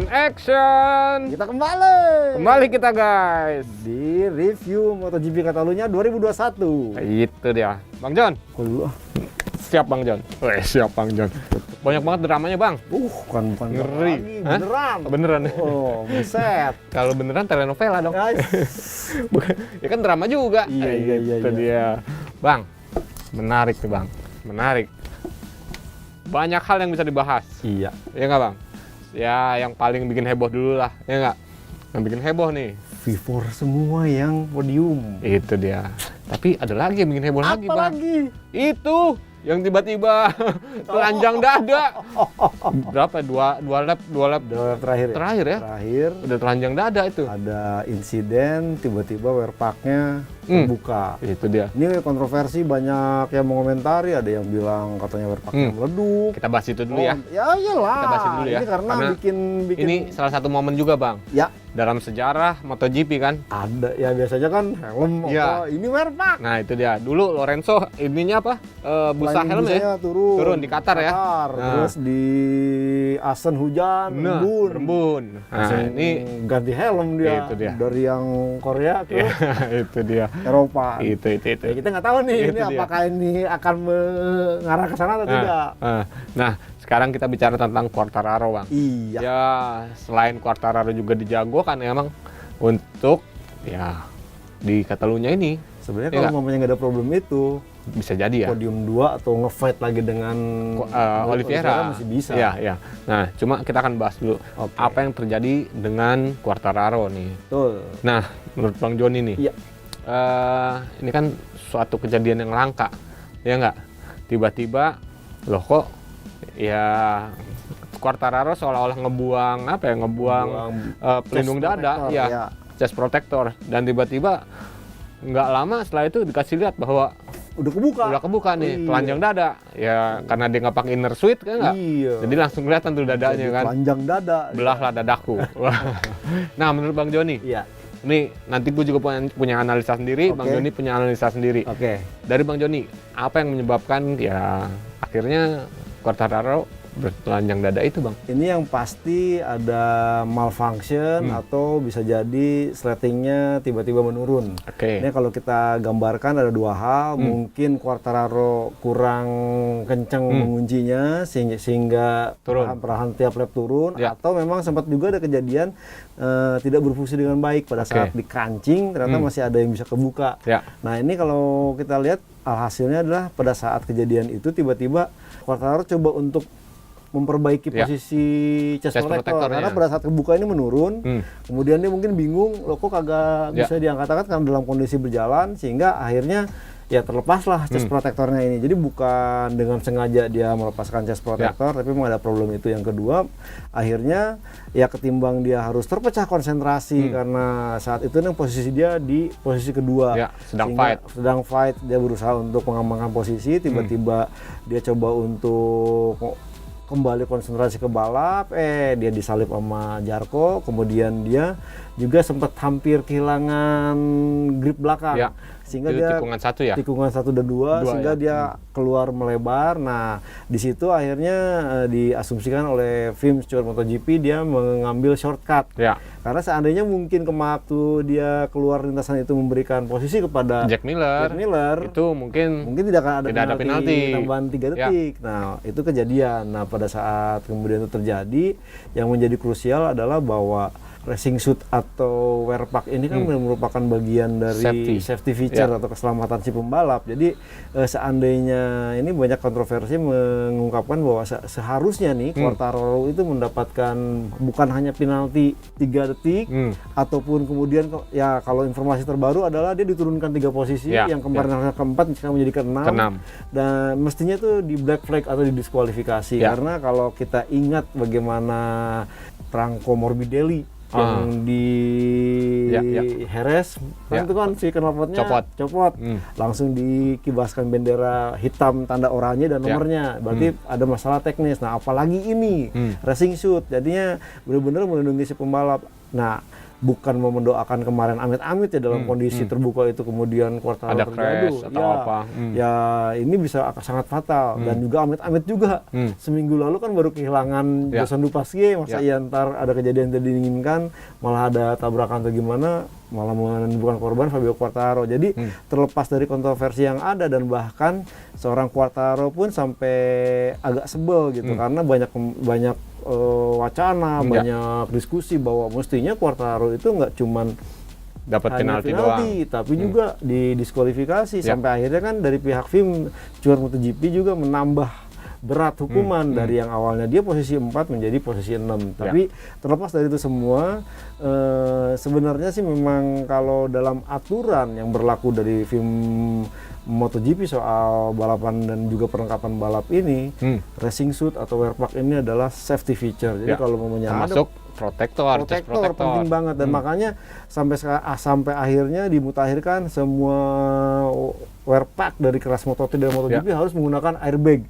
action. Kita kembali Kita guys di review MotoGP Catalunya 2021. Itu dia Bang John. Siap Bang John. Siap Bang John. Banyak banget dramanya Bang. Bukan Ngeri. lagi, beneran. Beneran. Oh, buset. Kalau beneran telenovela dong. Guys. Bukan, ya kan drama juga. Iya. Itu dia. Bang, menarik tuh Bang. Menarik. Banyak hal yang bisa dibahas. Iya. Ya nggak Bang? Ya yang paling bikin heboh dulu lah. Ya nggak? Yang bikin heboh nih. V4 semua yang podium. Itu dia. Tapi ada lagi yang bikin heboh lagi Bang. Apalagi? Itu yang tiba-tiba telanjang dada. Berapa? Dua lap Terakhir ya? terakhir ya? Terakhir. Udah telanjang dada itu. Ada insiden, tiba-tiba wear pack-nya terbuka. Itu dia. Ini kontroversi, banyak yang mengomentari, ada yang bilang katanya wear pack-nya meleduk. Kita bahas itu dulu ya. Ya iyalah. Kita bahas itu dulu ya. Ini karena bikin ini salah satu momen juga Bang. Ya. Dalam sejarah MotoGP kan. Ada ya, biasanya kan helm Ya. ini wear pack. Nah itu dia. Dulu Lorenzo ininya apa? Busa helm ya. Turun Di Qatar ya. Nah. Terus di Asen hujan, Rembun. Nah, ini ganti helm dia. Itu dia. Dari yang Korea ke itu dia. Eropa. Itu. Ya, kita nggak tahu nih ini apakah ini akan mengarah ke sana atau tidak. Nah, sekarang kita bicara tentang Quartararo, Bang. Iya. Ya, selain Quartararo juga dijagokan emang untuk ya di Catalunya ini. Sebenarnya Ya kalau mamanya nggak ada problem itu, bisa jadi ya. podium 2 atau nge-fight lagi dengan Oliveira masih bisa. Iya. Nah, cuma kita akan bahas dulu apa yang terjadi dengan Quartararo nih. Betul. Nah, menurut Bang Joni nih, Iya. ini kan suatu kejadian yang langka, ya nggak? Tiba-tiba, loh kok ya Quartararo seolah-olah ngebuang pelindung dada, ya, chest protector, dan tiba-tiba nggak lama setelah itu dikasih lihat bahwa udah kebuka nih, telanjang dada, ya karena dia nggak pakai inner suit kan nggak? Iya. Jadi langsung kelihatan tuh dadanya kan. Telanjang dada. Belahlah dadaku. Nah, menurut Bang Joni, Iya. ini nanti gue juga punya analisa sendiri, Bang Joni punya analisa sendiri. Oke. Dari Bang Joni, apa yang menyebabkan ya akhirnya Quartararo bertelanjang dada itu Bang? Ini yang pasti ada malfunction atau bisa jadi sletingnya tiba-tiba menurun. Oke. Ini kalau kita gambarkan ada dua hal, mungkin Quartararo kurang kencang menguncinya sehingga perlahan tiap lap turun, atau memang sempat juga ada kejadian tidak berfungsi dengan baik pada saat dikancing ternyata masih ada yang bisa kebuka. Nah ini kalau kita lihat alhasilnya adalah pada saat kejadian itu tiba-tiba Quartararo coba untuk memperbaiki posisi chest protector karena pada saat kebuka ini menurun, kemudian dia mungkin bingung, loh kok kagak bisa diangkat-angkat karena dalam kondisi berjalan, sehingga akhirnya ya terlepaslah chest protectornya ini. Jadi bukan dengan sengaja dia melepaskan chest protector, tapi memang ada problem itu. Yang kedua, akhirnya ya ketimbang dia harus terpecah konsentrasi karena saat itu yang posisi dia di posisi kedua, sedang fight, dia berusaha untuk mengamankan posisi, tiba-tiba dia coba untuk kembali konsentrasi ke balap, dia disalip sama Zarco, kemudian dia juga sempat hampir kehilangan grip belakang, sehingga dia tikungan 1 dan 2, sehingga dia keluar melebar. Nah, di situ akhirnya diasumsikan oleh Film Stewart MotoGP dia mengambil shortcut. Karena seandainya mungkin waktu dia keluar lintasan itu memberikan posisi kepada Jack Miller, itu mungkin tidak akan ada penalti tambahan 3 detik. Nah, itu kejadian. Nah, pada saat kemudian itu terjadi, yang menjadi krusial adalah bahwa racing suit atau wear pack ini kan merupakan bagian dari safety feature atau keselamatan si pembalap. Jadi seandainya ini banyak kontroversi mengungkapkan bahwa seharusnya nih Quartararo itu mendapatkan bukan hanya penalti 3 detik ataupun kemudian ya kalau informasi terbaru adalah dia diturunkan 3 posisi, yang kemarin harusnya ke-4 sekarang menjadi ke-6. Dan mestinya itu di black flag atau didiskualifikasi karena kalau kita ingat bagaimana Franco Morbidelli yang di Jerez itu kan si knalpotnya copot, langsung dikibaskan bendera hitam tanda oranye dan nomornya, berarti ada masalah teknis. Nah apalagi ini racing suit, jadinya benar-benar melindungi si pembalap. Nah, bukan mau mendoakan kemarin amit-amit ya dalam kondisi terbuka itu kemudian Quartararo ada crash atau apa. Ya ini bisa sangat fatal dan juga amit-amit juga. Seminggu lalu kan baru kehilangan Josan Dupasquier, masa iya ntar ada kejadian yang tidak diinginkan, malah ada tabrakan atau gimana, malah menimbulkan korban Fabio Quartararo. Jadi terlepas dari kontroversi yang ada dan bahkan seorang Quartararo pun sampai agak sebel gitu karena banyak wacana, banyak diskusi bahwa mestinya Quartararo itu nggak cuman dapat penalti doang, tapi juga didiskualifikasi. Sampai akhirnya kan dari pihak FIM Cuar MotoGP juga menambah berat hukuman dari yang awalnya dia posisi 4 menjadi posisi 6. Tapi terlepas dari itu semua, sebenarnya sih memang kalau dalam aturan yang berlaku dari FIM MotoGP soal balapan dan juga perlengkapan balap ini, racing suit atau wear pack ini adalah safety feature. Jadi kalau mau termasuk protektor penting banget dan makanya sampai akhirnya dimutakhirkan semua wear pack dari kelas Moto3 dan MotoGP harus menggunakan airbag.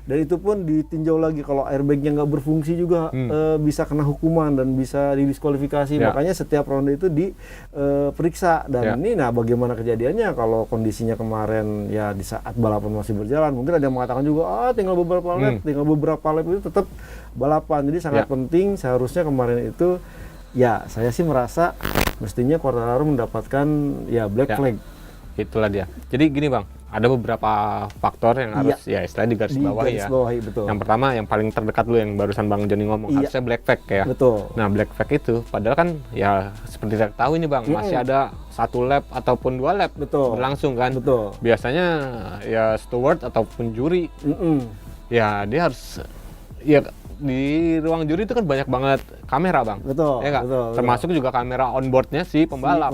Dan itu pun ditinjau lagi kalau airbagnya nggak berfungsi juga bisa kena hukuman dan bisa didiskualifikasi. Makanya setiap ronde itu diperiksa dan ini bagaimana kejadiannya kalau kondisinya kemarin ya di saat balapan masih berjalan, mungkin ada yang mengatakan juga tinggal beberapa lap itu tetap balapan. Jadi sangat penting seharusnya kemarin itu ya saya sih merasa mestinya Quartararo mendapatkan ya black flag. Itulah dia. Jadi gini Bang, ada beberapa faktor yang harus istilahnya digarisbawahi ya. Betul. Yang pertama yang paling terdekat dulu yang barusan Bang Joni ngomong harusnya black flag ya. Betul. Nah black flag itu padahal kan ya seperti kita tahu ini Bang masih ada 1 lap ataupun 2 lap berlangsung kan. Biasanya ya steward ataupun juri ya dia harus di ruang juri itu kan banyak banget kamera Bang. Ya nggak? Termasuk juga kamera onboardnya si pembalap.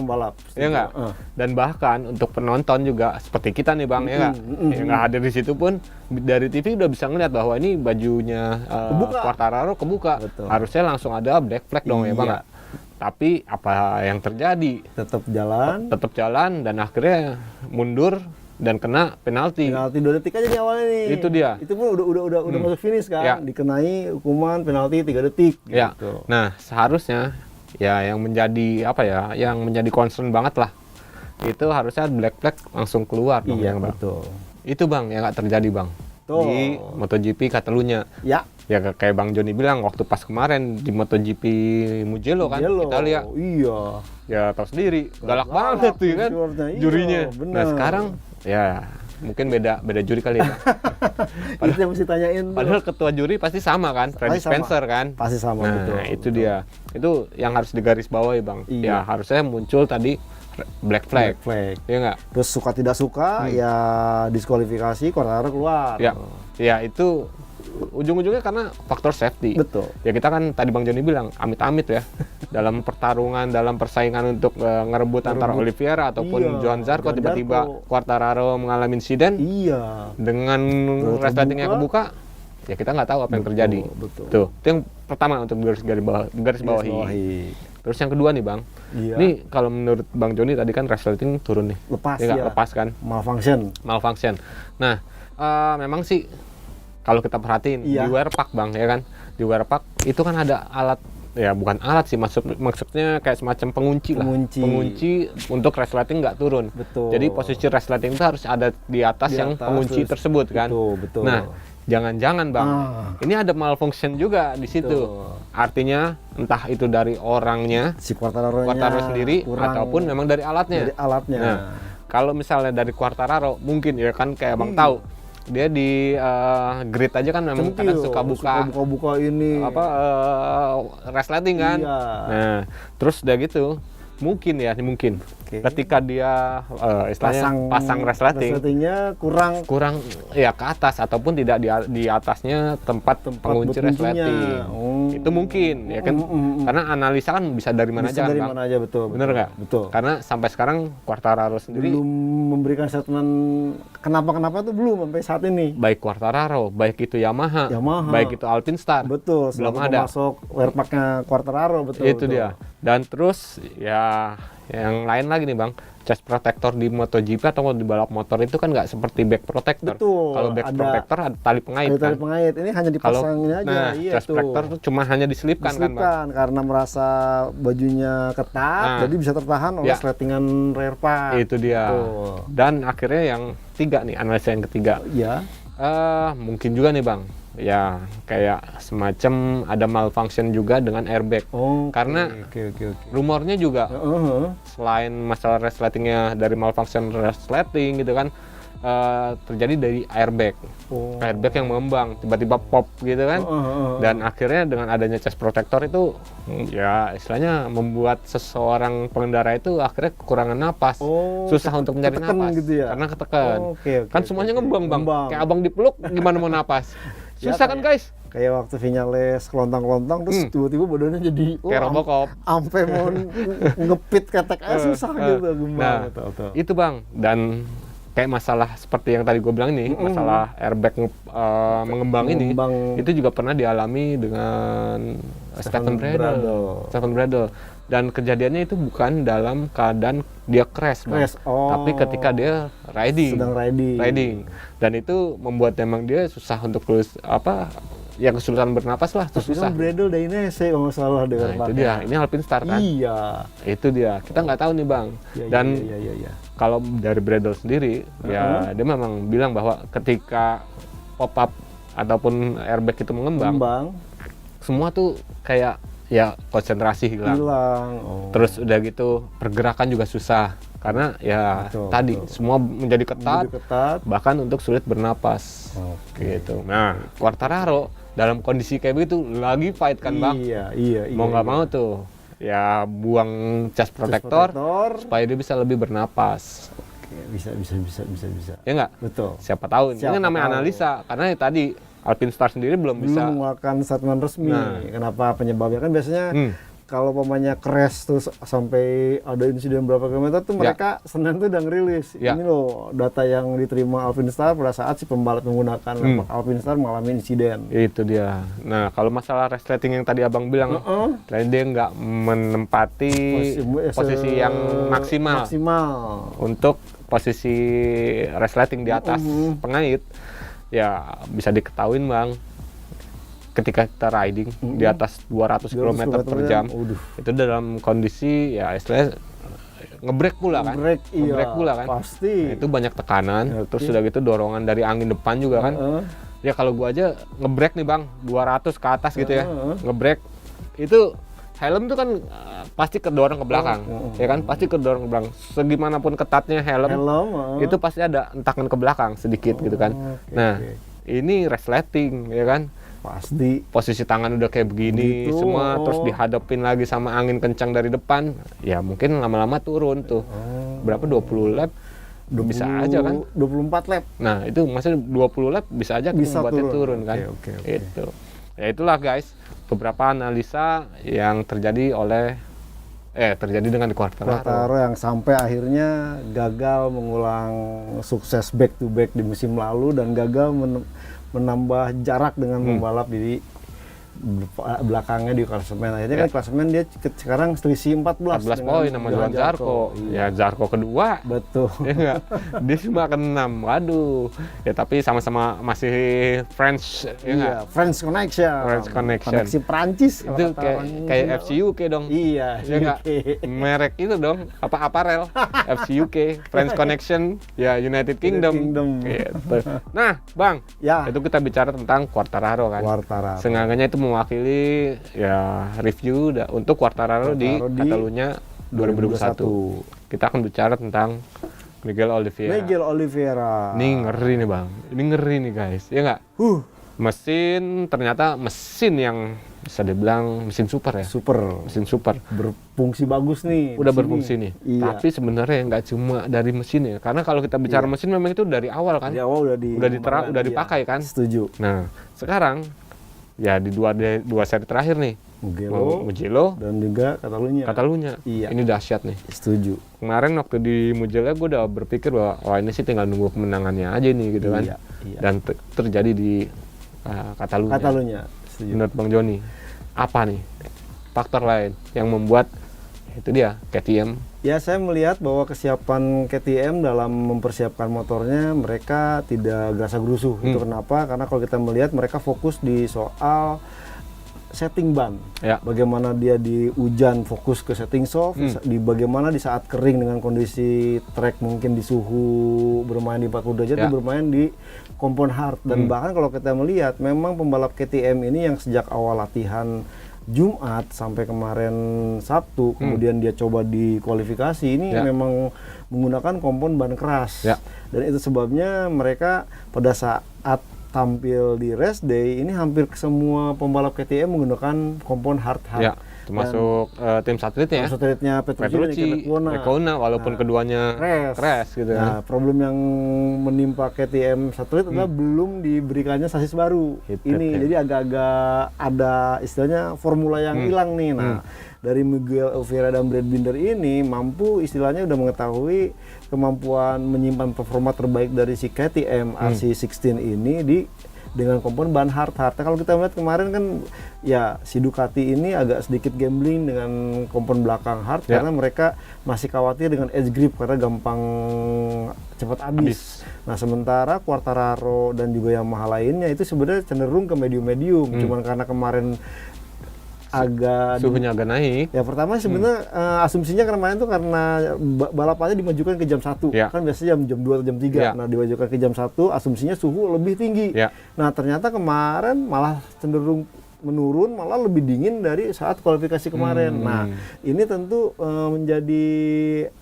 Ya nggak? Dan bahkan untuk penonton juga seperti kita nih Bang, ya nggak? Yang nggak hadir di situ pun dari TV udah bisa ngeliat bahwa ini bajunya Quartararo kebuka. Harusnya langsung ada black flag dong ya Bang. Tapi apa yang terjadi? Tetap jalan dan akhirnya mundur dan kena penalti 2 detik aja nih awalnya nih. Itu dia. Itu pun udah masuk finish kan, dikenai hukuman penalti 3 detik gitu. Nah, seharusnya ya yang menjadi yang menjadi concern banget lah. Itu harusnya black flag langsung keluar dong Bang. Betul. Itu Bang yang nggak terjadi Bang. Di MotoGP Catalunya. Ya kayak Bang Joni bilang waktu pas kemarin di MotoGP Mugello kan kita lihat. Ya tahu sendiri, galak banget tuh kan jurinya. Nah, sekarang ya mungkin beda juri kali ya. Itu yang mesti tanyain. Padahal ketua juri pasti sama kan, Freddy Spencer kan. Pasti sama. Nah, itu dia. Itu yang harus digarisbawahi Bang. Ya harusnya muncul tadi black flag. Ya nggak? Terus suka tidak suka ya diskualifikasi, Quartararo keluar. Ya itu ujung-ujungnya karena faktor safety. Betul. Ya kita kan tadi Bang Joni bilang amit-amit ya dalam pertarungan, dalam persaingan untuk ngerebut antara Oliveira ataupun Johan Zarco, tiba-tiba Quartararo mengalami insiden. Dengan resleting yang kebuka, ya kita nggak tahu apa yang terjadi. Tuh, itu yang pertama untuk garis bawahi. Terus yang kedua nih Bang, ini kalau menurut Bang Joni tadi kan resleting turun nih. Lepas kan? Malfunction. Nah, memang sih kalau kita perhatiin di wear pack Bang ya kan, di wear pack itu kan ada alat, ya bukan alat sih, maksudnya kayak semacam pengunci untuk resleting nggak turun. Jadi posisi resleting itu harus ada di atas yang pengunci tersebut kan. Nah, jangan-jangan Bang, ini ada malfunction juga di situ. Artinya entah itu dari orangnya, si Quartararo sendiri, ataupun memang dari alatnya. Nah, kalau misalnya dari Quartararo, mungkin ya kan kayak Bang tahu, dia di grid aja kan memang kadang suka buka ini resleting kan. Nah, terus udah gitu mungkin ketika dia istilahnya pasang resletingnya kurang ya ke atas ataupun tidak di atasnya tempat pengunci resleting. Itu mungkin ya kan, karena analisa kan bisa dari mana aja kan Bang. Bener nggak? Betul. Karena sampai sekarang Quartararo sendiri belum memberikan statement kenapa tuh belum sampai saat ini. Baik Quartararo, baik itu Yamaha, baik itu Alpinestar. Belum ada. Masuk wear pack-nya Quartararo. Itu dia. Dan terus ya yang lain lagi nih Bang. Chest protector di MotoGP atau di balap motor itu kan nggak seperti back protector. Betul. Kalau back protector ada tali pengait Ada tali kan. pengait. Ini hanya dipasangnya aja. Nah, Iya chest tuh. protector tuh cuma hanya diselipkan kan Bang. Karena merasa bajunya ketat, jadi bisa tertahan oleh sletingan rear part. Itu dia. Tuh. Dan akhirnya yang ketiga nih, analisa yang ketiga. Iya. Mungkin juga nih Bang. Ya, kayak semacam ada malfunction juga dengan airbag. Karena rumornya juga selain masalah resletingnya dari malfunction resleting gitu kan, terjadi dari airbag. Airbag yang mengembang, tiba-tiba pop gitu kan. Dan akhirnya dengan adanya chest protector itu ya istilahnya membuat seseorang pengendara itu akhirnya kekurangan napas. Susah untuk mencari napas gitu ya? karena ketekan. Kan semuanya ngembang Bang. Kayak abang dipeluk gimana mau napas? Susah kan guys? Kayak waktu Vinyales kelontang-kelontang terus tiba-tiba badannya jadi kayak Robocop. Sampai mau ngepit ketek susah gitu gembang. Itu Bang. Dan kayak masalah seperti yang tadi gue bilang nih, masalah airbag mengembang ini, itu juga pernah dialami dengan Stephen Bradl. Dan kejadiannya itu bukan dalam keadaan dia crash, Bang. Tapi ketika dia sedang riding. Dan itu membuat memang dia susah untuk kesulitan bernapas lah, susah. Bradl Dainese kalau nggak salah dengar. Nah, itu dia. Ini Alpinestar kan? Iya. Itu dia. Kita nggak tahu nih Bang. Dan kalau dari Bradl sendiri, ya dia memang bilang bahwa ketika pop-up ataupun airbag itu mengembang, semua tuh kayak ya konsentrasi hilang. Terus udah gitu pergerakan juga susah. Karena ya semua menjadi ketat, bahkan untuk sulit bernapas. Gitu. Nah, Quartararo dalam kondisi kayak begitu lagi fight kan Bang? Iya. Mau nggak mau tuh ya buang chest protector supaya dia bisa lebih bernapas. Bisa. Ya nggak? Betul. Siapa tahu. Ini namanya analisa. Karena ya tadi Alpinestar sendiri belum bisa mengeluarkan statement resmi. Kenapa penyebabnya kan biasanya kalau pemainnya crash terus sampai ada insiden berapa kilometer tuh mereka Senin tuh udah ngerilis ini loh data yang diterima Alpinestar pada saat si pembalap menggunakan lapak Alpinestar mengalami insiden. Itu dia. Nah kalau masalah resleting yang tadi abang bilang, dia nggak menempati posisi yang maksimal untuk posisi resleting di atas pengait. Ya bisa diketahuin Bang. Ketika kita riding di atas 200 km per jam, itu dalam kondisi ya istilahnya ngebrek pula kan? Ngebrek pula kan? Pasti. Nah, itu banyak tekanan, terus sudah gitu dorongan dari angin depan juga kan? Ya kalau gua aja ngebrek nih Bang, 200 ke atas gitu ya, ngebrek itu helm tuh kan pasti kedorong ke belakang, ya kan? Pasti kedorong ke belakang. Segimanapun ketatnya helm itu pasti ada entakan ke belakang sedikit gitu kan? Nah ini resleting, ya kan? Pasti posisi tangan udah kayak begini semua terus dihadapin lagi sama angin kencang dari depan ya mungkin lama-lama turun tuh berapa 20 lap bisa aja kan 24 lap nah itu maksudnya 20 lap bisa aja membuatnya turun kan itu ya itulah guys beberapa analisa yang terjadi dengan Quartararo yang sampai akhirnya gagal mengulang sukses back to back di musim lalu dan gagal menambah jarak dengan pembalap di belakangnya di klasemen. Akhirnya kan klasemen dia14 poin sama Johan Zarco. Ya Zarco kedua. Betul. Ya dia cuma ke-6. Waduh. Ya tapi sama-sama masih French ya French Connection. Koneksi Prancis. Itu kayak FC UK dong. Iya, ya merek itu dong. Apa aparel? FC UK, French Connection, ya United Kingdom. Gitu. Nah, Bang. Ya. Itu kita bicara tentang Quartararo kan. Seenggaknya itu mewakili ya review untuk Quartararo di Catalunya 2021. Kita akan bicara tentang Miguel Oliveira. Ini ngeri nih Bang. Ini ngeri nih guys. Ya nggak? Ternyata mesin yang bisa dibilang mesin super ya. Mesin super. Berfungsi bagus nih. Udah berfungsi nih. Iya. Tapi sebenarnya nggak cuma dari mesinnya. Karena kalau kita bicara mesin memang itu dari awal kan. Dari awal udah dipakai kan. Setuju. Nah sekarang ya di dua seri terakhir nih Mugello dan juga Catalunya. Iya. Ini dahsyat nih. Setuju. Kemarin waktu di Mugello gue udah berpikir bahwa ini sih tinggal nunggu kemenangannya aja nih gitu kan. Iya. Dan terjadi di Catalunya. Menurut Bang Joni apa nih faktor lain yang membuat itu dia KTM Ya, saya melihat bahwa kesiapan KTM dalam mempersiapkan motornya mereka tidak gerasa-gerusuh. Itu kenapa? Karena kalau kita melihat mereka fokus di soal setting ban. Ya. Bagaimana dia di hujan fokus ke setting soft, bagaimana di saat kering dengan kondisi track mungkin di suhu bermain di 40 derajat, dia bermain di kompon hard. Dan bahkan kalau kita melihat memang pembalap KTM ini yang sejak awal latihan Jumat sampai kemarin Sabtu, kemudian dia coba di kualifikasi ini memang menggunakan kompon ban keras. Dan itu sebabnya mereka pada saat tampil di race day ini hampir semua pembalap KTM menggunakan kompon hard. Termasuk tim satelitnya, Petrucci, Räikkönen, walaupun keduanya crash gitu. Nah, problem yang menimpa KTM satelit adalah belum diberikannya sasis baru. Jadi agak-agak ada istilahnya formula yang hilang nih. Nah, dari Miguel Oliveira dan Brad Binder ini mampu istilahnya udah mengetahui kemampuan menyimpan performa terbaik dari si KTM RC16 ini dengan kompon ban hard. Kalau kita melihat kemarin kan ya si Ducati ini agak sedikit gambling dengan kompon belakang hard karena mereka masih khawatir dengan edge grip karena gampang cepat habis. Nah, sementara Quartararo dan juga Yamaha lainnya itu sebenarnya cenderung ke medium-medium. Cuman karena kemarin suhunya agak naik. Ya pertama sebenarnya asumsinya kemarin tuh karena balapannya dimajukan ke jam 1. Kan biasanya jam 2 atau jam 3. Nah, dimajukan ke jam 1, asumsinya suhu lebih tinggi. Nah, ternyata kemarin malah cenderung menurun, malah lebih dingin dari saat kualifikasi kemarin. Nah, ini tentu menjadi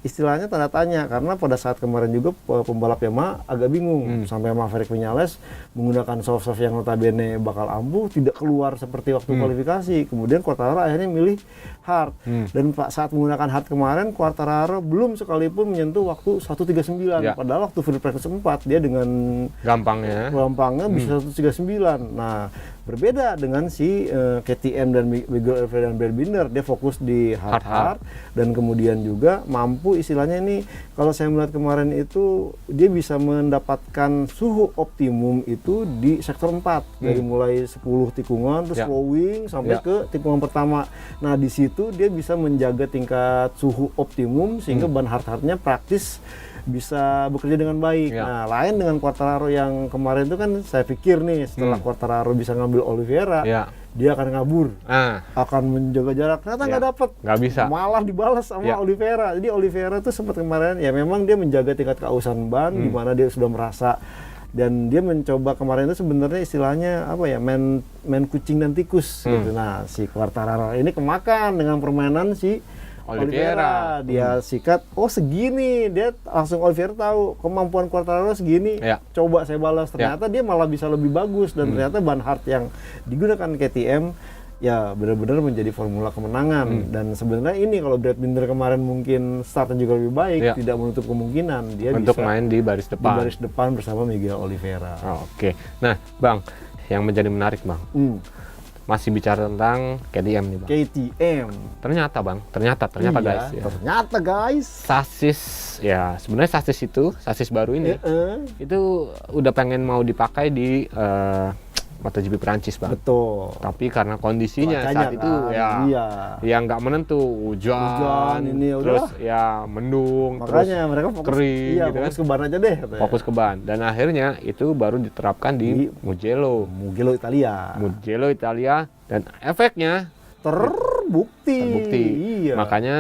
istilahnya tanda tanya karena pada saat kemarin juga pembalap Yamaha agak bingung sampai Maverick Vinales menggunakan soft yang notabene bakal ampuh tidak keluar seperti waktu kualifikasi. Kemudian Quartararo akhirnya milih hard. Dan saat menggunakan hard kemarin Quartararo belum sekalipun menyentuh waktu 1:39. Padahal waktu free practice 4 dia dengan gampangnya bisa 1:39. Nah, berbeda dengan si KTM dan Miguel Oliveira dan Brad Binder, dia fokus di hard dan kemudian juga mampu istilahnya ini kalau saya melihat kemarin itu dia bisa mendapatkan suhu optimum itu di sektor 4 dari mulai 10 tikungan terus flowing sampai ke tikungan pertama. Nah, di situ dia bisa menjaga tingkat suhu optimum sehingga ban hardnya praktis bisa bekerja dengan baik. Nah, lain dengan Quartararo yang kemarin itu kan saya pikir nih setelah Quartararo bisa ngambil Oliveira, dia akan ngabur, akan menjaga jarak. Ternyata nggak dapat, nggak bisa. Malah dibalas sama Oliveira. Jadi Oliveira tuh sempat kemarin ya memang dia menjaga tingkat keausan ban, di mana dia sudah merasa dan dia mencoba kemarin itu sebenarnya istilahnya apa ya main kucing dan tikus gitu. Nah, si Quartararo ini kemakan dengan permainan si Oliveira. Dia sikat, oh segini, dia langsung Oliveira tahu kemampuan Quartararo segini, coba saya balas. Ternyata dia malah bisa lebih bagus dan ternyata ban hard yang digunakan KTM ya benar-benar menjadi formula kemenangan. Dan sebenarnya ini kalau Brad Binder kemarin mungkin startnya juga lebih baik, tidak menutup kemungkinan dia untuk bisa main di baris depan. Di baris depan bersama Miguel Oliveira. Oke. Nah, Bang, yang menjadi menarik, Bang. Masih bicara tentang KTM nih, Bang. KTM. Ternyata guys. Ternyata guys. Sasis, ya sebenarnya sasis baru ini, itu udah pengen mau dipakai di MotoGP Perancis, Bang. Betul. Tapi karena kondisinya makanya saat itu ya nggak menentu, hujan ini terus ya mendung, makanya terus mereka fokus, kering, gitu fokus ke ban aja deh. Fokus ke ban. Dan akhirnya itu baru diterapkan di Mugello Italia dan efeknya terbukti. Iya. Makanya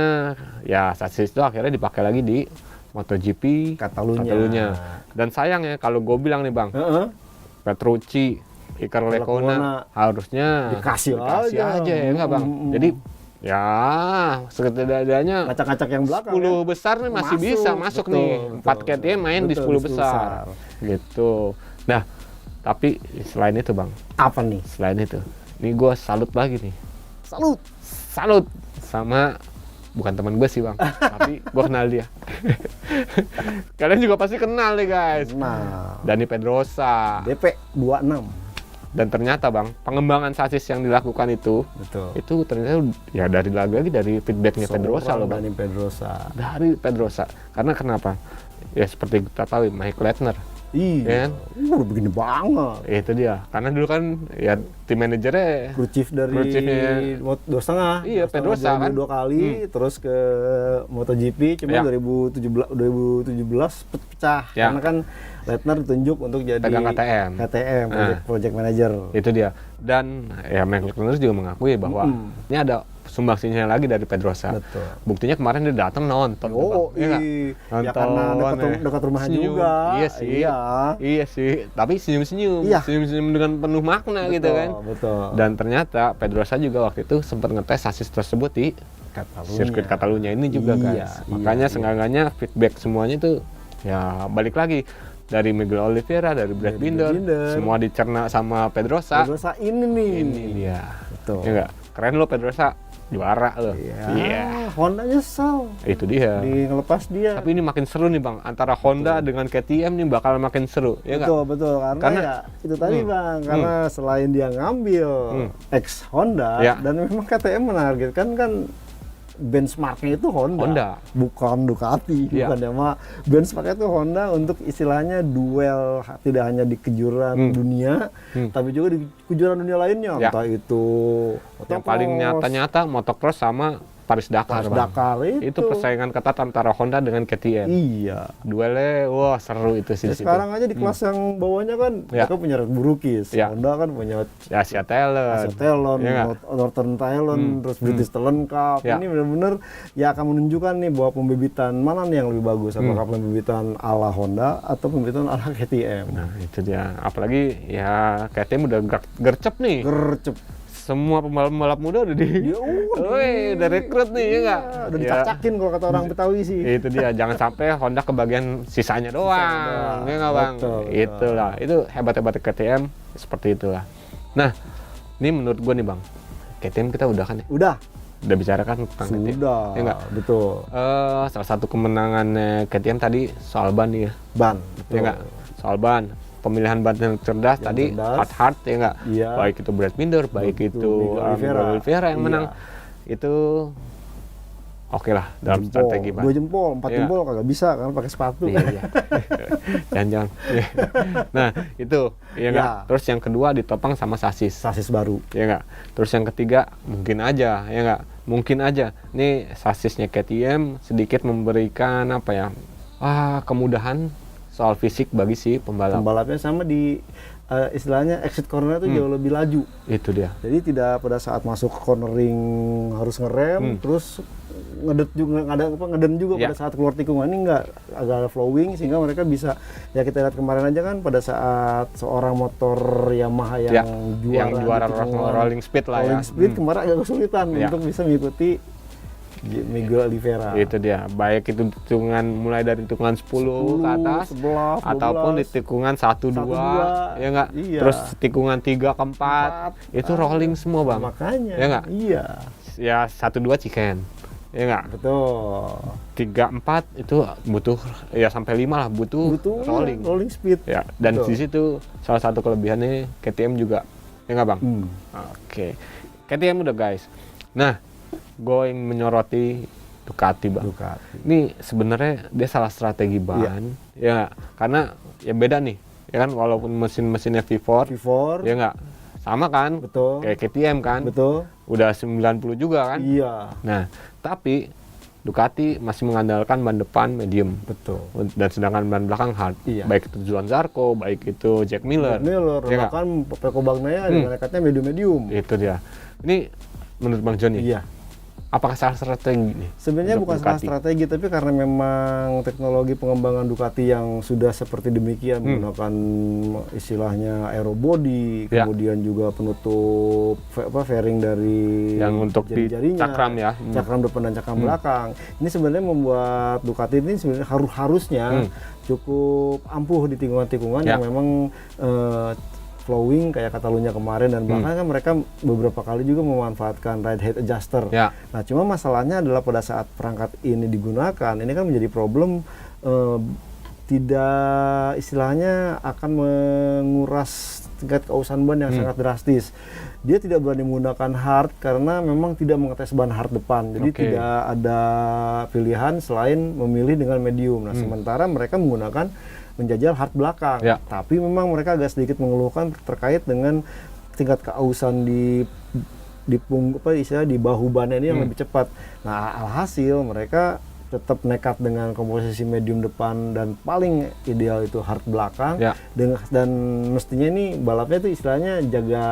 ya sasis itu akhirnya dipakai lagi di MotoGP Catalunya. Dan sayangnya kalau gue bilang nih, Bang, Petrucci, Iker Lecuona harusnya dikasih aja ya nggak, Bang? Jadi ya setidaknya ngacak-ngacak yang belakang 10 besar nih masih bisa masuk nih. 4 KTM main di 10 besar gitu. Nah, tapi selain itu, Bang, apa nih? Selain itu, ini gue salut lagi nih. Salut sama bukan teman gue sih, Bang, tapi gue kenal dia. Kalian juga pasti kenal nih, guys. Nah, Dani Pedrosa, DP 26. Dan ternyata, Bang, pengembangan sasis yang dilakukan itu ternyata ya dari feedbacknya Pedrosa loh, Bang. Dari Pedrosa. Karena kenapa? Ya seperti kita tahu, Mike Leitner Iya. Kan? Udah begini banget. Itu dia. Karena dulu kan ya tim manajernya Crew chief dari dua setengah. Iya, Pedrosa kan 2 kali, terus ke MotoGP, cuma 2017 pecah. Ya. Karena kan Leitner ditunjuk untuk jadi pegang KTM, project manager. Itu dia. Dan ya Michael Connors juga mengakui bahwa ini ada sumbangsinya lagi dari Pedrosa. Betul. Buktinya kemarin dia datang nonton. Ya karena dekat rumahnya juga. Iya sih. Iya sih. Tapi senyum-senyum. Iya. Senyum-senyum dengan penuh makna gitu kan. Betul. Dan ternyata Pedrosa juga waktu itu sempat ngetes sasis tersebut di sirkuit Catalunya ini juga guys. Makanya seenggaknya feedback semuanya itu ya balik lagi. Dari Miguel Oliveira, dari Brad Binder, semua dicerna sama Pedrosa. Pedrosa ini nih. Ini dia. Betul. Ya enggak? Keren lo Pedrosa. Juara loh. Iya. Honda nyesel. Itu dia. Ngelepas dia. Tapi ini makin seru nih Bang, antara Honda dengan KTM nih bakal makin seru, ya nggak? Betul, karena ya itu tadi Bang, karena selain dia ngambil ex Honda dan memang KTM menargetkan kan benchmarknya itu Honda. Bukan Ducati, bukan ya mah benchmarknya itu Honda untuk istilahnya duel tidak hanya di kejuaraan dunia, tapi juga di kejuaraan dunia lainnya, entah itu yang paling nyata-nyata motocross sama Paris Dakar itu persaingan ketat antara Honda dengan KTM. Iya. Duelnya wah seru itu sih. Sekarang aja di kelas yang bawahnya kan mereka punya Red Bull Rookies. Honda kan punya Asia Talent, Northern Thailand, terus British Talent Cup. Ini benar-benar ya akan menunjukkan nih bahwa pembibitan mana nih yang lebih bagus, apakah pembibitan ala Honda atau pembibitan ala KTM. Nah, itu dia. Apalagi ya KTM udah gercep nih. Semua pembalap muda udah udah rekrut nih, ya nggak? Udah dicacakin kalau kata orang Betawi sih. Itu dia, jangan sampai Honda kebagian sisanya doang, ya nggak Bang? Itulah, itu hebat-hebat KTM seperti itulah. Nah, ini menurut gue nih Bang, KTM kita udah kan ya? Udah bicarakan tentang KTM. Sudah, ya nggak? Betul. Salah satu kemenangan KTM tadi soal ban nih ya? Betul. Ya nggak? Soal ban. Pemilihan ban yang cerdas tadi hard ya nggak, baik itu Brad Binder, baik itu Oliveira yang menang, itu oke lah dalam strategi ban. 2 jempol, 4 jempol kagak bisa karena pakai sepatu. Jangan. Nah itu ya nggak. Terus yang kedua ditopang sama sasis baru, ya nggak. Terus yang ketiga mungkin aja ya nggak, mungkin aja nih sasisnya KTM sedikit memberikan apa ya, kemudahan soal fisik bagi si pembalapnya, sama di istilahnya exit corner itu jauh lebih laju. Itu dia. Jadi tidak pada saat masuk cornering harus ngerem, terus ngeden juga pada saat keluar tikungan, ini enggak, agak flowing sehingga mereka bisa, ya kita lihat kemarin aja kan pada saat seorang motor Yamaha yang juara rolling speed kemarin agak kesulitan untuk bisa mengikuti Miguel Oliveira. Itu dia, baik itu tikungan mulai dari tikungan 10 ke atas 11, ataupun di tikungan 1 2 ya enggak? Terus tikungan 3 ke 4 itu rolling semua Bang. Makanya. Ya enggak? Iya. Ya 1 2 chicken. Ya enggak? Betul. 3 4 itu butuh ya sampai 5 lah butuh rolling speed. Ya, dan di situ salah satu kelebihannya KTM juga. Ya enggak Bang? Oke. KTM udah guys. Nah, gue ingin menyoroti Ducati Bang. Ini sebenarnya dia salah strategi ban, ya karena ya beda nih, ya kan walaupun mesinnya V4, ya nggak sama kan, kayak KTM kan, udah 90 juga kan. Iya. Nah, tapi Ducati masih mengandalkan ban depan medium, dan sedangkan ban belakang hard, baik itu Johan Zarco, baik itu Jack Miller, bahkan Pecco Bagnaia nekatnya medium. Itu dia. Ini menurut Bang John ya. Apakah salah strategi nih? Sebenarnya bukan salah strategi, tapi karena memang teknologi pengembangan Ducati yang sudah seperti demikian, menggunakan istilahnya aerobody, kemudian juga penutup fairing dari yang untuk jari-jarinya, cakram ya, cakram depan dan cakram belakang. Ini sebenarnya membuat Ducati ini sebenarnya harusnya cukup ampuh di tikungan-tikungan yang memang flowing kayak Catalunya kemarin, dan bahkan kan mereka beberapa kali juga memanfaatkan ride height adjuster. Nah, cuma masalahnya adalah pada saat perangkat ini digunakan, ini kan menjadi problem tidak istilahnya akan menguras tingkat keausan ban yang sangat drastis. Dia tidak berani menggunakan hard karena memang tidak mengetes ban hard depan. Jadi tidak ada pilihan selain memilih dengan medium. Nah, sementara mereka menggunakan menjajal hard belakang. Tapi memang mereka agak sedikit mengeluhkan terkait dengan tingkat keausan di bahu bannya ini yang lebih cepat. Nah, alhasil mereka tetap nekat dengan komposisi medium depan dan paling ideal itu hard belakang. Dan mestinya ini balapnya itu istilahnya jaga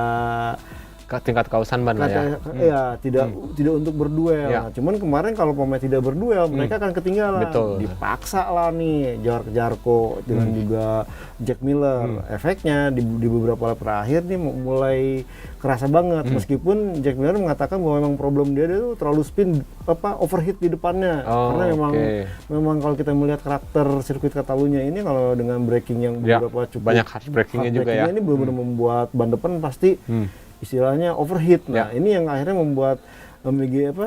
tingkat keausan ban lah ya. Ya, tidak untuk berduel. Nah, cuman kemarin kalau pemain tidak berduel, mereka akan ketinggalan. Dipaksa lah nih Jarko dengan juga Jack Miller. Efeknya di beberapa lap terakhir nih mulai kerasa banget. Meskipun Jack Miller mengatakan bahwa memang problem dia itu terlalu spin overheat di depannya. Karena memang kalau kita melihat karakter sirkuit Katalunya ini kalau dengan braking yang beberapa cukup banyak hard brakingnya juga ya. Ini benar-benar membuat ban depan pasti istilahnya overheat. Nah, ini yang akhirnya membuat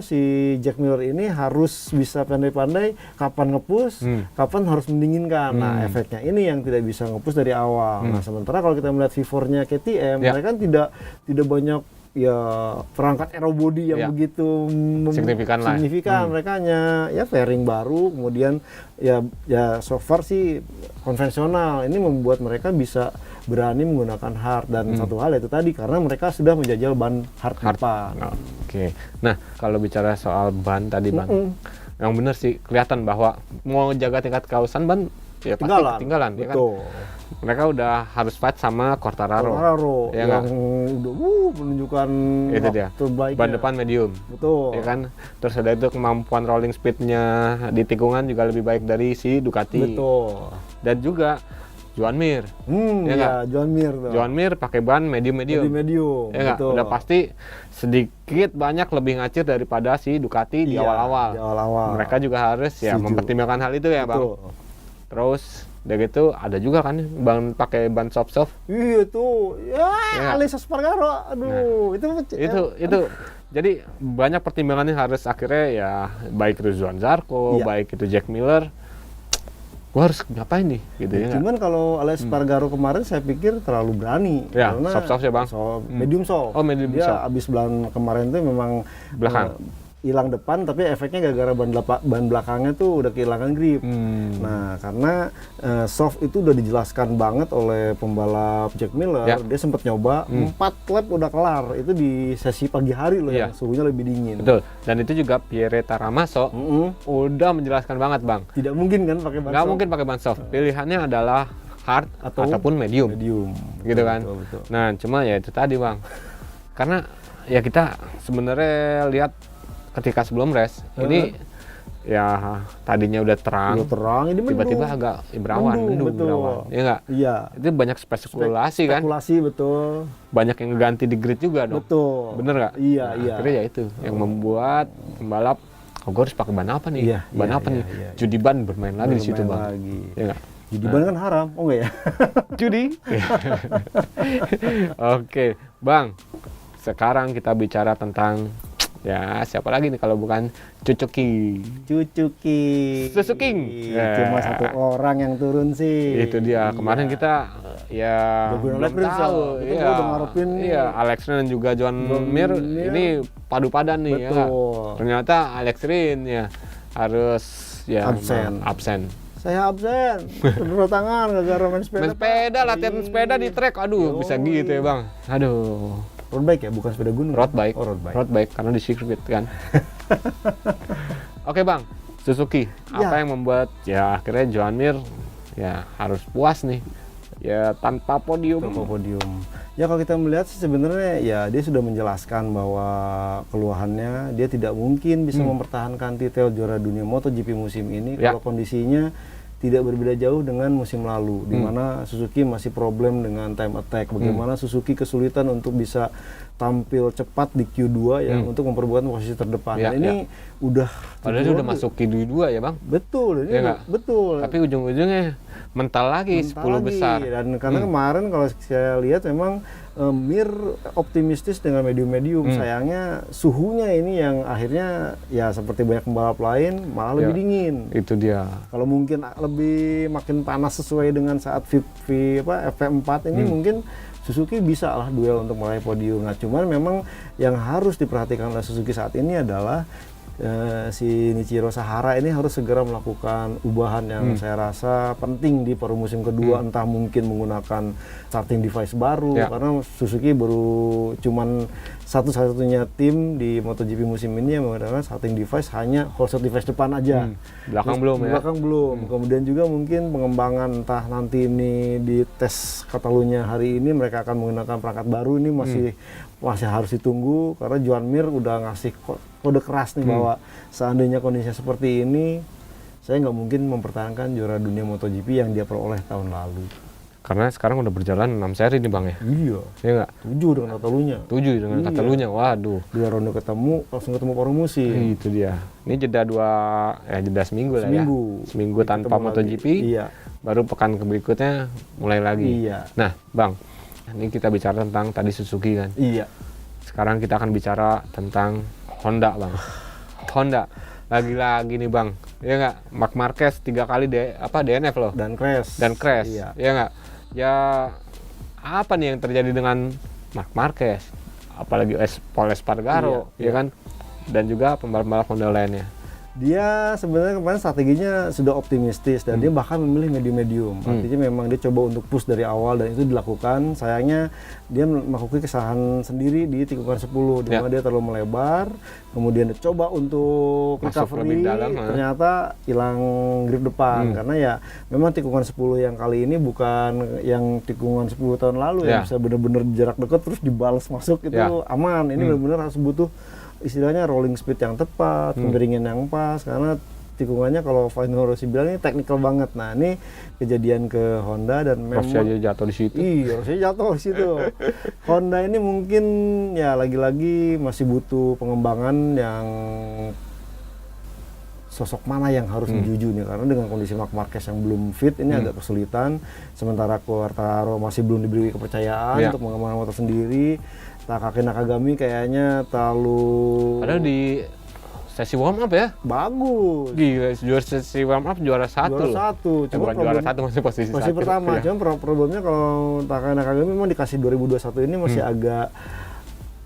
si Jack Miller ini harus bisa pandai-pandai kapan nge-push, kapan harus mendinginkan. Nah, efeknya ini yang tidak bisa nge-push dari awal. Nah, sementara kalau kita melihat V4-nya KTM, mereka kan tidak banyak ya perangkat aerobody yang begitu signifikan. Mereka hanya ya fairing baru, kemudian ya so far sih konvensional. Ini membuat mereka bisa berani menggunakan hard dan satu hal itu tadi karena mereka sudah menjajal ban hard. Nah, kalau bicara soal ban tadi yang benar sih kelihatan bahwa mau jaga tingkat keausan ban ya pasti ketinggalan. Ya kan? Mereka udah harus fight sama Quartararo ya yang udah menunjukkan itu dia terbaiknya. Ban depan medium, ya kan. Terus ada itu kemampuan rolling speednya di tikungan juga lebih baik dari si Ducati. Dan juga Joan Mir, Joan Mir pakai ban medium, ya nggak? Udah pasti sedikit banyak lebih ngacir daripada si Ducati di awal-awal. Mereka juga harus mempertimbangkan hal itu ya, Bang. Terus udah gitu ada juga kan pakai ban soft. Iya tuh, Alex Espargaro, itu. Jadi banyak pertimbangannya harus akhirnya ya baik itu Joan Zarco, baik itu Jack Miller. Gua harus ngapain nih gitu ya. Cuman kalau Alex Espargaro kemarin saya pikir terlalu berani. Karena soft ya, Bang. Medium soft. Medium dia soft. Abis bulan kemarin tuh memang belakang. Hilang depan, tapi efeknya gara-gara ban belakangnya tuh udah kehilangan grip. Nah, karena soft itu udah dijelaskan banget oleh pembalap Jack Miller. Dia sempat nyoba 4 lap udah kelar. Itu di sesi pagi hari loh yang suhunya lebih dingin. Betul. Dan itu juga Pierre Taramaso udah menjelaskan banget, Bang. Tidak mungkin kan pakai ban soft. Nggak mungkin pakai ban soft. Pilihannya adalah hard ataupun medium. Gitu kan. Betul. Nah, cuma ya itu tadi, Bang. Karena ya kita sebenarnya lihat ketika sebelum race ini ya tadinya udah terang ini tiba-tiba agak berawan, mendung. Ya nggak? Iya. Itu banyak spekulasi kan? Betul. Banyak yang ngeganti di grid juga dong. Betul. Bener nggak? Iya. Akhirnya ya itu yang membuat pembalap, gue harus pakai ban apa nih? Ban apa nih? Judi ban bermain lagi di situ, Bang. Ya nggak? Judi ban kan haram, enggak ya? Judi. Oke, Bang. Sekarang kita bicara tentang ya siapa lagi nih kalau bukan Suzuki. Suzuki. Cuma satu orang yang turun sih. Itu dia. Kemarin kita ya belum tahu. Udah ngarepin. Alex Rin dan juga Joan Mir ini padu padan nih. Ya. Ternyata Alex Rin ya harus absen. Saya absen. Tanda tangan gara-gara main sepeda. Latihan sepeda di trek. Aduh, bisa gitu ya, Bang. Aduh. Road bike ya, bukan sepeda gunung. Road bike karena di sirkuit kan. Oke, Bang, Suzuki. Apa yang membuat ya akhirnya Joan Mir ya harus puas nih. Ya tanpa podium. Ya kalau kita melihat sih sebenarnya ya dia sudah menjelaskan bahwa keluhannya dia tidak mungkin bisa mempertahankan titel juara dunia MotoGP musim ini kalau kondisinya tidak berbeda jauh dengan musim lalu, di mana Suzuki masih problem dengan time attack. Bagaimana Suzuki kesulitan untuk bisa tampil cepat di Q2 ya untuk memperbuat posisi terdepan. Ya, nah, ini udah padahal udah masuk Q2 ya Bang. Betul, ini ya betul. Tapi ujung-ujungnya mental lagi 10 besar. Dan karena kemarin kalau saya lihat memang Mir optimistis dengan medium-medium. Sayangnya suhunya ini yang akhirnya ya seperti banyak pembalap lain malah lebih dingin. Itu dia. Kalau mungkin lebih makin panas sesuai dengan saat FP4 ini mungkin Suzuki bisa lah duel untuk meraih podium. Nah, cuman memang yang harus diperhatikan oleh Suzuki saat ini adalah si Nichiro Sahara ini harus segera melakukan ubahan yang saya rasa penting di paruh musim kedua, entah mungkin menggunakan starting device baru karena Suzuki baru cuman satu-satunya tim di MotoGP musim ini yang menggunakan starting device hanya holster device depan aja. Belakang belum ya? Belakang belum. Kemudian juga mungkin pengembangan entah nanti ini di tes Catalunya hari ini mereka akan menggunakan perangkat baru, ini masih harus ditunggu karena Joan Mir udah ngasih kode keras nih bahwa seandainya kondisinya seperti ini, saya nggak mungkin mempertahankan juara dunia MotoGP yang dia peroleh tahun lalu. Karena sekarang udah berjalan 6 seri nih Bang ya? Iya. Iya nggak? 7 dengan Catalunya. 7 dengan Catalunya, waduh. 2 ronde ketemu, langsung ketemu paruh musim. Itu dia. Ini jeda jeda seminggu lah ya. Seminggu tanpa MotoGP. Iya. Baru pekan berikutnya mulai lagi. Iya. Nah Bang, ini kita bicara tentang tadi Suzuki kan? Iya. Sekarang kita akan bicara tentang Honda Bang. Honda lagi-lagi nih Bang, ya nggak? Marc Marquez 3 kali DNF loh. Dan crash. Iya. Ya nggak? Ya apa nih yang terjadi dengan Marc Marquez? Apalagi Pol Espargaro, ya kan? Dan juga pembalap-pembalap Honda lainnya. Dia sebenarnya kemarin strateginya sudah optimistis dan dia bahkan memilih medium-medium. Artinya memang dia coba untuk push dari awal dan itu dilakukan. Sayangnya dia melakukan kesalahan sendiri di tikungan 10 di mana dia terlalu melebar. Kemudian dia coba untuk recovery, ternyata hilang grip depan karena ya memang tikungan 10 yang kali ini bukan yang tikungan 10 tahun lalu yang bisa benar-benar jarak dekat terus dibalas masuk itu aman. Ini benar-benar harus butuh istilahnya rolling speed yang tepat, pemiringan yang pas, karena tikungannya kalau Valentino Rossi bilang ini teknikal banget. Nah ini kejadian ke Honda dan memang Rossi aja jatuh di situ. Iya, Rossi jatuh di situ. Honda ini mungkin ya lagi-lagi masih butuh pengembangan yang sosok mana yang harus dijuju nih, karena dengan kondisi Marc Marquez yang belum fit ini agak kesulitan, sementara Quartararo masih belum diberi kepercayaan untuk mengembangkan motor sendiri. Takaki Nakagami kayaknya terlalu padahal di sesi warm up ya bagus. Gila, sesi warm up juara 1. Cuma juara 1 masih posisi pertama. Cuma problemnya kalau Takaki Nakagami memang dikasih 2021 ini masih agak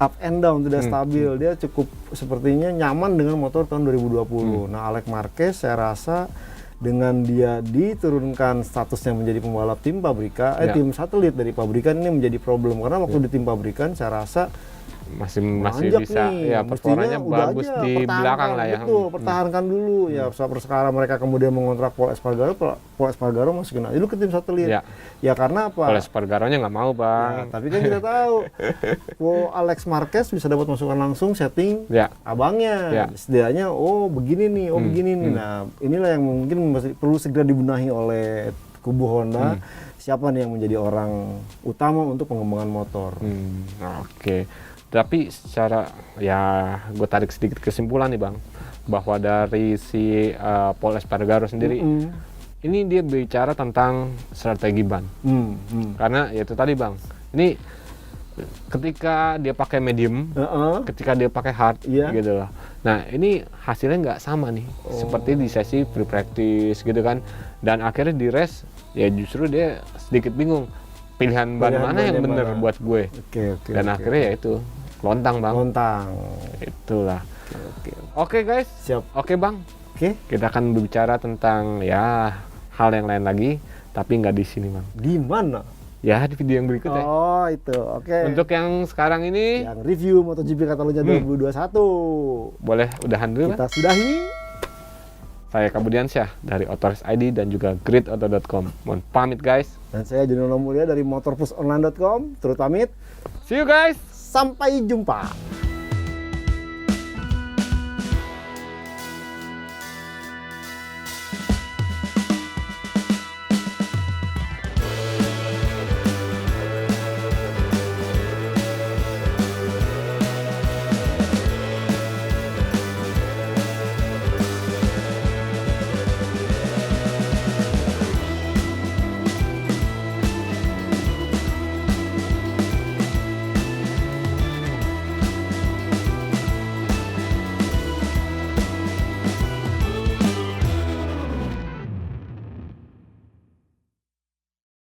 up and down, tidak stabil. Dia cukup sepertinya nyaman dengan motor tahun 2020. Nah, Alex Marquez saya rasa dengan dia diturunkan statusnya menjadi pembalap tim pabrikan, tim satelit dari pabrikan ini menjadi problem karena waktu di tim pabrikan saya rasa masih bisa nih. Ya performanya bagus di belakang lah ya. Betul, pertahankan dulu ya. Sekarang mereka kemudian mengontrak Pol Espargaro masukin dulu ke tim satelit. Ya karena apa? Pol Espargaronya nggak mau Bang. Ya, tapi kan kita tahu Alex Marquez bisa dapat masukan langsung setting abangnya. Setidaknya begini nih, begini nih. Nah inilah yang mungkin perlu segera dibenahi oleh kubu Honda. Siapa nih yang menjadi orang utama untuk pengembangan motor? Oke. Tapi secara gue tarik sedikit kesimpulan nih Bang, bahwa dari si Pol Espargaro sendiri ini dia bicara tentang strategi ban. Karena ya itu tadi Bang, ini ketika dia pakai medium, ketika dia pakai hard gitu loh. Nah ini hasilnya nggak sama nih, seperti di sesi free practice gitu kan. Dan akhirnya di race ya justru dia sedikit bingung pilihan ban mana yang benar buat gue. Dan akhirnya ya itu lontang Bang. Itulah. Oke guys. Siap. Oke Bang. Kita akan berbicara tentang ya hal yang lain lagi, tapi nggak di sini Bang. Di mana? Ya di video yang berikutnya. Itu. Oke. Untuk yang sekarang ini yang review MotoGP Catalunya 2021. Boleh udahan dulu kita sudahi. Saya Kabudiansyah dari Otoris ID dan juga gridauto.com. Mohon pamit guys. Dan saya Jono Mulia dari motorplusonline.com. Turut pamit. See you guys. Sampai jumpa.